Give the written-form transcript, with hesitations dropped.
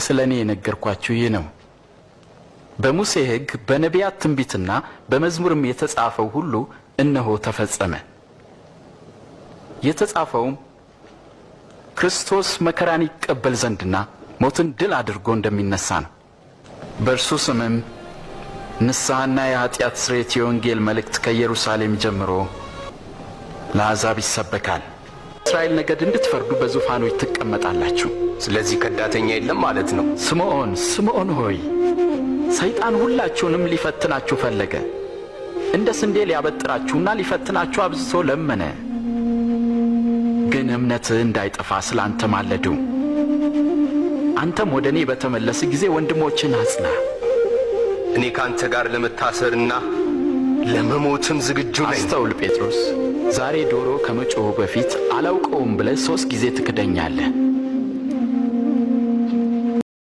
ስለኔ የነገርኳችሁ ይህ ነው። በሙሴ ሕግ በነቢያት ትንቢትና በመዝሙርም የተጻፈው ሁሉ እነሆ ተፈጸመ። የተጻፈውም ክርስቶስ መከራን ይቀበል ዘንድና ሞትን ድል አድርጎ እንደሚነሳ ነው። በእርሱ ስምም ንስሐና የኃጢአት ስርየት የወንጌል መልእክት ከኢየሩሳሌም ጀምሮ ለአሕዛብ ይሰበካል። እስራኤል ነገድ እንድትፈርዱ በዙፋኖች ትቀመጣላችሁ። ስለዚህ ከዳተኛ የለም ማለት ነው። ስምዖን ሆይ ሰይጣን ሁላችሁንም ሊፈትናችሁ ፈለገ። እንደ ስንዴ ሊያበጥራችሁና ሊፈትናችሁ አብዝቶ ለመነ። ግን እምነትህ እንዳይጠፋ ስላንተ ማለዱ። አንተም ወደ እኔ በተመለስ ጊዜ ወንድሞችን አጽና። እኔ ካንተ ጋር ለመታሰርና ለመሞትም ዝግጁ ነኝ። አስተውል ጴጥሮስ፣ ዛሬ ዶሮ ከመጮሁ በፊት አላውቀውም ብለህ 3 ጊዜ ትክደኛለህ።